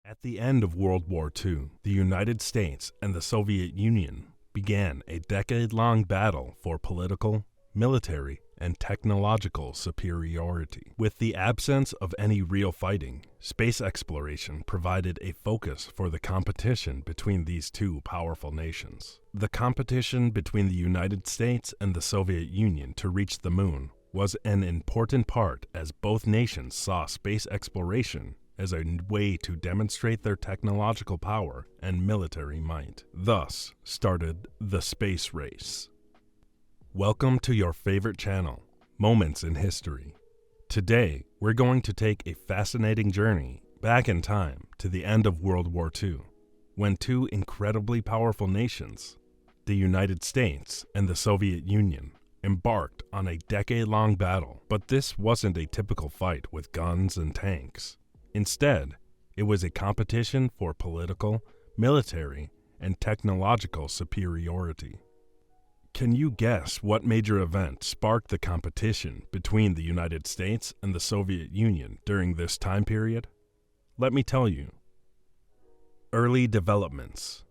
At the end of World War II, the United States and the Soviet Union began a decade-long battle for political, military, and technological superiority. With the absence of any real fighting, space exploration provided a focus for the competition between these two powerful nations. The competition between the United States and the Soviet Union to reach the moon was an important part, as both nations saw space exploration as a way to demonstrate their technological power and military might. Thus started the space race. Welcome to your favorite channel, Moments in History. Today, we're going to take a fascinating journey back in time to the end of World War II, when two incredibly powerful nations, the United States and the Soviet Union, embarked on a decade-long battle. But this wasn't a typical fight with guns and tanks. Instead, it was a competition for political, military, and technological superiority. Can you guess what major event sparked the competition between the United States and the Soviet Union during this time period? Let me tell you. Early developments.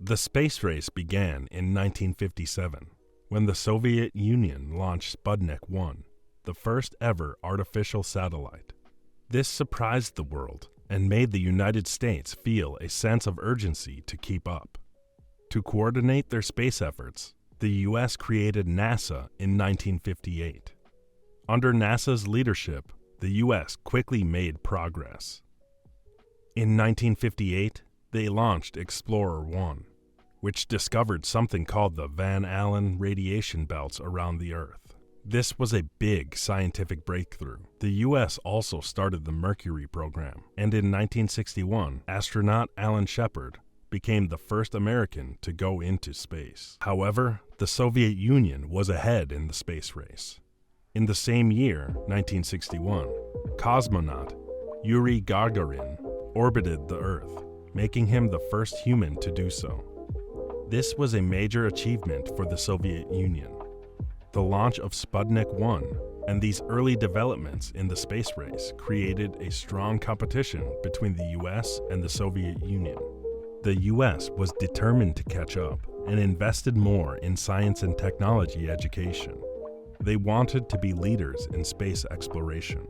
The space race began in 1957, when the Soviet Union launched Sputnik 1, the first ever artificial satellite. This surprised the world and made the United States feel a sense of urgency to keep up. To coordinate their space efforts, the U.S. created NASA in 1958. Under NASA's leadership, the U.S. quickly made progress. In 1958, they launched Explorer 1, which discovered something called the Van Allen radiation belts around the Earth. This was a big scientific breakthrough. The U.S. also started the Mercury program, and in 1961, astronaut Alan Shepard became the first American to go into space. However, the Soviet Union was ahead in the space race. In the same year, 1961, cosmonaut Yuri Gagarin orbited the Earth, making him the first human to do so. This was a major achievement for the Soviet Union. The launch of Sputnik 1 and these early developments in the space race created a strong competition between the US and the Soviet Union. The US was determined to catch up and invested more in science and technology education. They wanted to be leaders in space exploration.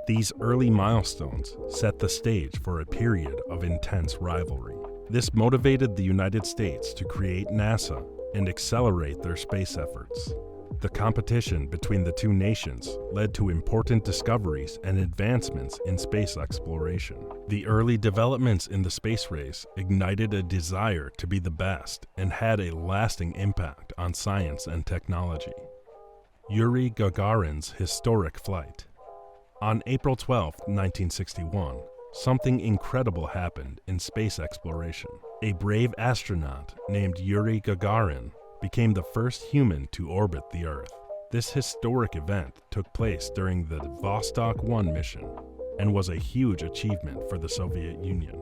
These early milestones set the stage for a period of intense rivalry. This motivated the United States to create NASA and accelerate their space efforts. The competition between the two nations led to important discoveries and advancements in space exploration. The early developments in the space race ignited a desire to be the best and had a lasting impact on science and technology. Yuri Gagarin's historic flight. On April 12, 1961, something incredible happened in space exploration. A brave astronaut named Yuri Gagarin became the first human to orbit the Earth. This historic event took place during the Vostok 1 mission and was a huge achievement for the Soviet Union.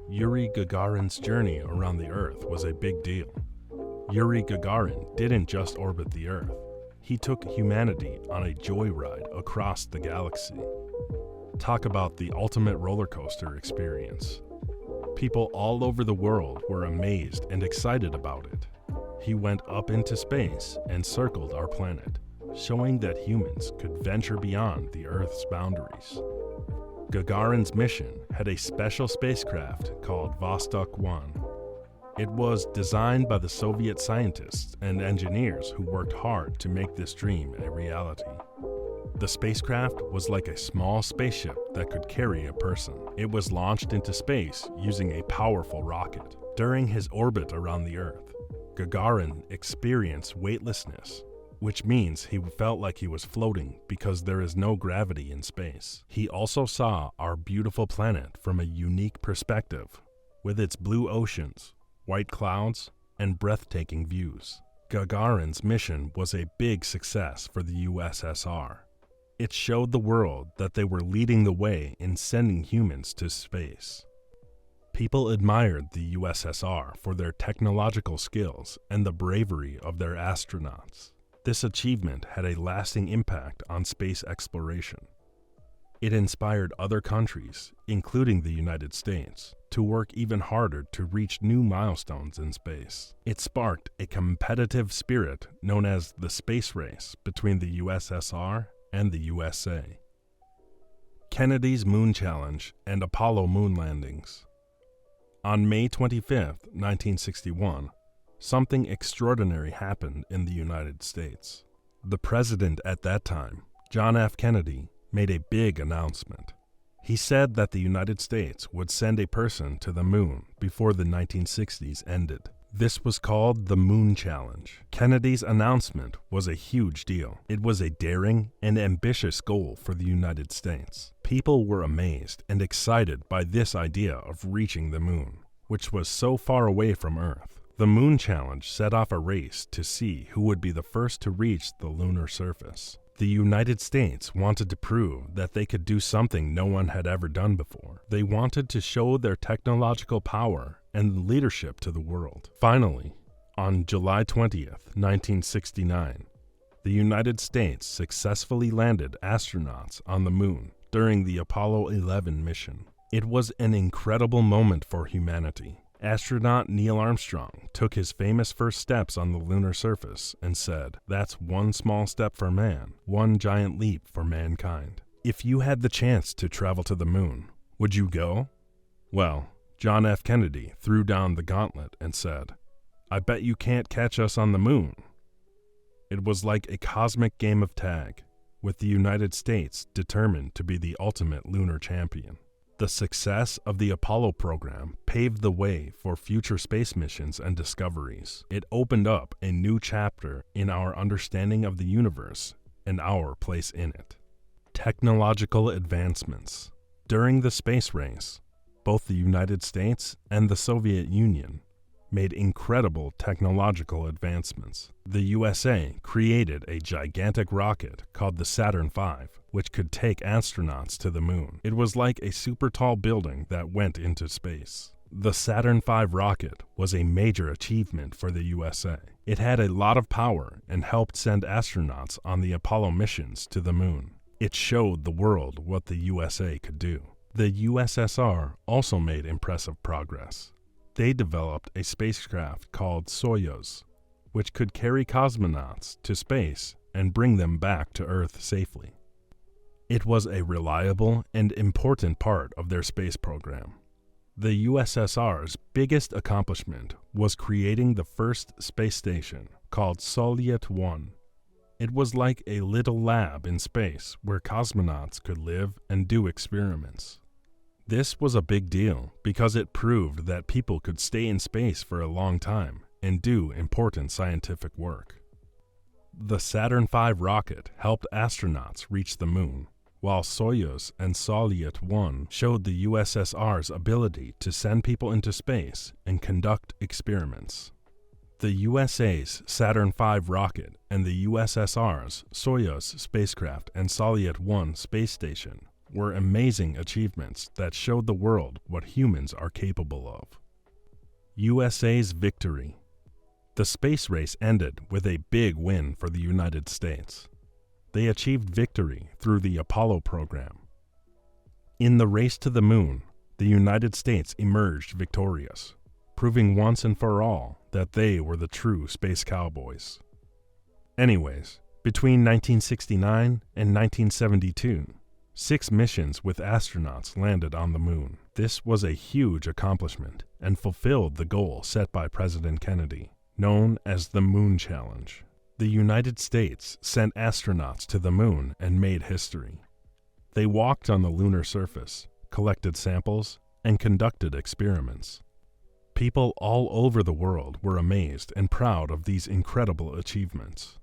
Yuri Gagarin's journey around the Earth was a big deal. Yuri Gagarin didn't just orbit the Earth. He took humanity on a joyride across the galaxy. Talk about the ultimate roller coaster experience. People all over the world were amazed and excited about it. He went up into space and circled our planet, showing that humans could venture beyond the Earth's boundaries. Gagarin's mission had a special spacecraft called Vostok 1. It was designed by the Soviet scientists and engineers who worked hard to make this dream a reality. The spacecraft was like a small spaceship that could carry a person. It was launched into space using a powerful rocket. During his orbit around the Earth, Gagarin experienced weightlessness, which means he felt like he was floating because there is no gravity in space. He also saw our beautiful planet from a unique perspective, with its blue oceans, white clouds, and breathtaking views. Gagarin's mission was a big success for the USSR. It showed the world that they were leading the way in sending humans to space. People admired the USSR for their technological skills and the bravery of their astronauts. This achievement had a lasting impact on space exploration. It inspired other countries, including the United States, to work even harder to reach new milestones in space. It sparked a competitive spirit known as the space race between the USSR and the USA. Kennedy's Moon Challenge and Apollo moon landings. On May 25, 1961, something extraordinary happened in the United States. The president at that time, John F. Kennedy, made a big announcement. He said that the United States would send a person to the moon before the 1960s ended. This was called the Moon Challenge. Kennedy's announcement was a huge deal. It was a daring and ambitious goal for the United States. People were amazed and excited by this idea of reaching the moon, which was so far away from Earth. The Moon Challenge set off a race to see who would be the first to reach the lunar surface. The United States wanted to prove that they could do something no one had ever done before. They wanted to show their technological power and leadership to the world. Finally, on July 20th, 1969, the United States successfully landed astronauts on the moon during the Apollo 11 mission. It was an incredible moment for humanity. Astronaut Neil Armstrong took his famous first steps on the lunar surface and said, "That's one small step for man, one giant leap for mankind." If you had the chance to travel to the moon, would you go? Well, John F. Kennedy threw down the gauntlet and said, "I bet you can't catch us on the moon." It was like a cosmic game of tag, with the United States determined to be the ultimate lunar champion. The success of the Apollo program paved the way for future space missions and discoveries. It opened up a new chapter in our understanding of the universe and our place in it. Technological advancements. During the space race, both the United States and the Soviet Union made incredible technological advancements. The USA created a gigantic rocket called the Saturn V, which could take astronauts to the moon. It was like a super tall building that went into space. The Saturn V rocket was a major achievement for the USA. It had a lot of power and helped send astronauts on the Apollo missions to the moon. It showed the world what the USA could do. The USSR also made impressive progress. They developed a spacecraft called Soyuz, which could carry cosmonauts to space and bring them back to Earth safely. It was a reliable and important part of their space program. The USSR's biggest accomplishment was creating the first space station, called Salyut 1. It was like a little lab in space where cosmonauts could live and do experiments. This was a big deal because it proved that people could stay in space for a long time and do important scientific work. The Saturn V rocket helped astronauts reach the moon, while Soyuz and Salyut 1 showed the USSR's ability to send people into space and conduct experiments. The USA's Saturn V rocket and the USSR's Soyuz spacecraft and Salyut 1 space station were amazing achievements that showed the world what humans are capable of. USA's victory. The space race ended with a big win for the United States. They achieved victory through the Apollo program. In the race to the moon, the United States emerged victorious, proving once and for all that they were the true space cowboys. Anyways, between 1969 and 1972, 6 missions with astronauts landed on the moon. This was a huge accomplishment and fulfilled the goal set by President Kennedy, known as the Moon Challenge. The United States sent astronauts to the moon and made history. They walked on the lunar surface, collected samples, and conducted experiments. People all over the world were amazed and proud of these incredible achievements.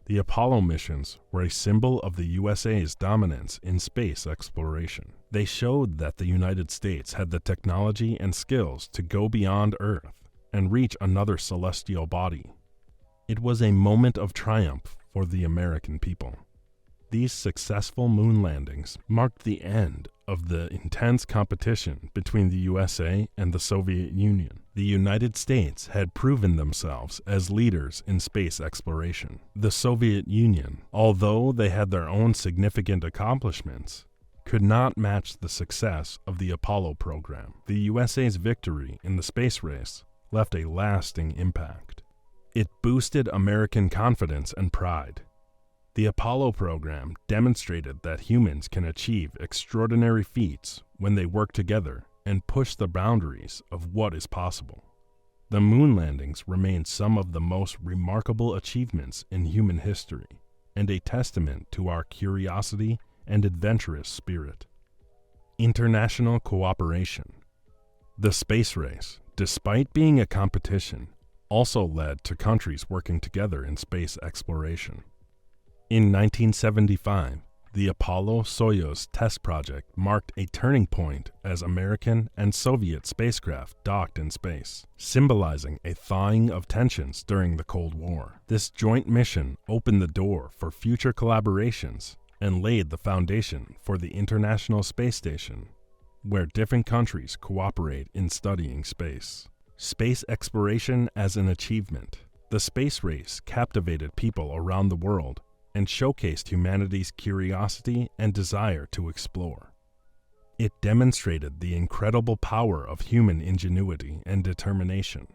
The Apollo missions were a symbol of the USA's dominance in space exploration. They showed that the United States had the technology and skills to go beyond Earth and reach another celestial body. It was a moment of triumph for the American people. These successful moon landings marked the end of the intense competition between the USA and the Soviet Union. The United States had proven themselves as leaders in space exploration. The Soviet Union, although they had their own significant accomplishments, could not match the success of the Apollo program. The USA's victory in the space race left a lasting impact. It boosted American confidence and pride. The Apollo program demonstrated that humans can achieve extraordinary feats when they work together and push the boundaries of what is possible. The moon landings remain some of the most remarkable achievements in human history and a testament to our curiosity and adventurous spirit. International cooperation. The space race, despite being a competition, also led to countries working together in space exploration. In 1975, the Apollo-Soyuz test project marked a turning point as American and Soviet spacecraft docked in space, symbolizing a thawing of tensions during the Cold War. This joint mission opened the door for future collaborations and laid the foundation for the International Space Station, where different countries cooperate in studying space. Space exploration as an achievement. The space race captivated people around the world and showcased humanity's curiosity and desire to explore. It demonstrated the incredible power of human ingenuity and determination.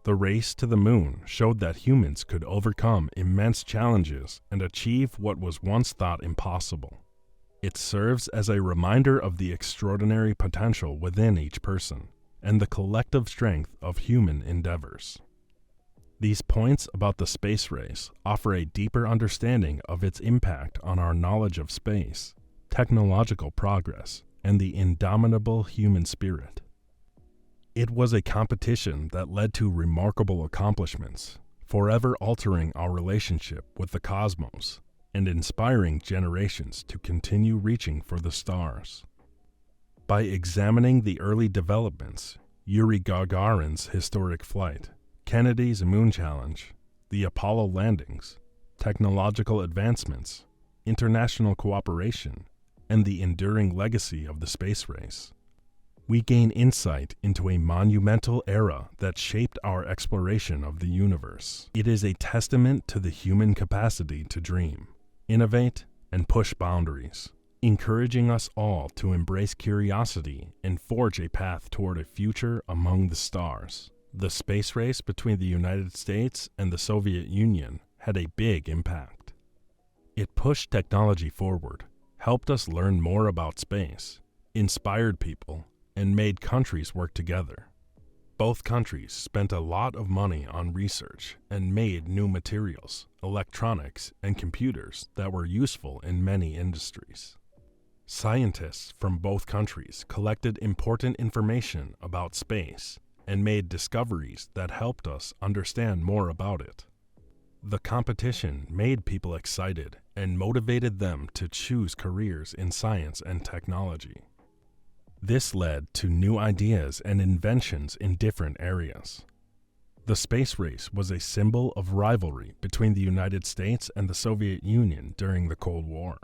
The race to the moon showed that humans could overcome immense challenges and achieve what was once thought impossible. It serves as a reminder of the extraordinary potential within each person and the collective strength of human endeavors. These points about the space race offer a deeper understanding of its impact on our knowledge of space, technological progress, and the indomitable human spirit. It was a competition that led to remarkable accomplishments, forever altering our relationship with the cosmos and inspiring generations to continue reaching for the stars. By examining the early developments, Yuri Gagarin's historic flight, Kennedy's moon challenge, the Apollo landings, technological advancements, international cooperation, and the enduring legacy of the space race, we gain insight into a monumental era that shaped our exploration of the universe. It is a testament to the human capacity to dream, innovate, and push boundaries, encouraging us all to embrace curiosity and forge a path toward a future among the stars. The space race between the United States and the Soviet Union had a big impact. It pushed technology forward, helped us learn more about space, inspired people, and made countries work together. Both countries spent a lot of money on research and made new materials, electronics, and computers that were useful in many industries. Scientists from both countries collected important information about space and made discoveries that helped us understand more about it. The competition made people excited and motivated them to choose careers in science and technology. This led to new ideas and inventions in different areas. The space race was a symbol of rivalry between the United States and the Soviet Union during the Cold War.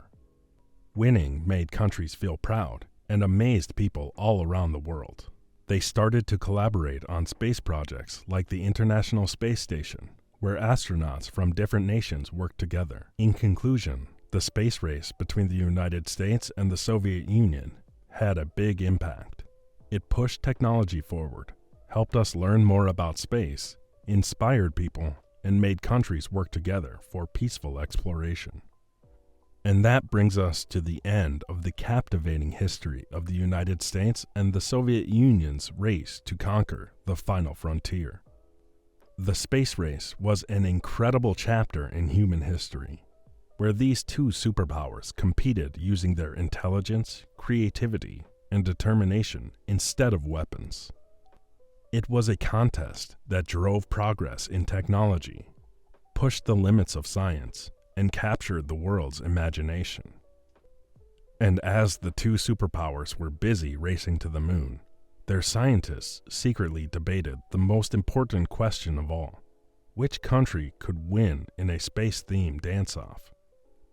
Winning made countries feel proud and amazed people all around the world. They started to collaborate on space projects like the International Space Station, where astronauts from different nations worked together. In conclusion, the space race between the United States and the Soviet Union had a big impact. It pushed technology forward, helped us learn more about space, inspired people, and made countries work together for peaceful exploration. And that brings us to the end of the captivating history of the United States and the Soviet Union's race to conquer the final frontier. The space race was an incredible chapter in human history, where these two superpowers competed using their intelligence, creativity, and determination instead of weapons. It was a contest that drove progress in technology, pushed the limits of science, and captured the world's imagination. And as the two superpowers were busy racing to the moon, their scientists secretly debated the most important question of all: which country could win in a space-themed dance-off?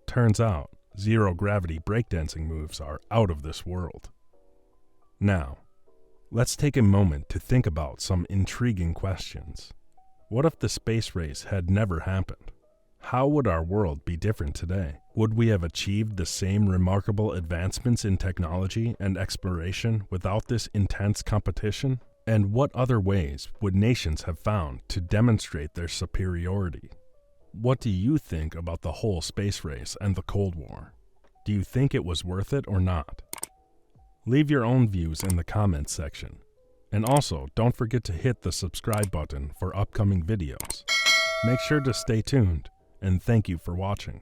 Turns out, zero-gravity breakdancing moves are out of this world. Now, let's take a moment to think about some intriguing questions. What if the space race had never happened? How would our world be different today? Would we have achieved the same remarkable advancements in technology and exploration without this intense competition? And what other ways would nations have found to demonstrate their superiority? What do you think about the whole space race and the Cold War? Do you think it was worth it or not? Leave your own views in the comments section. And also, don't forget to hit the subscribe button for upcoming videos. Make sure to stay tuned, and thank you for watching.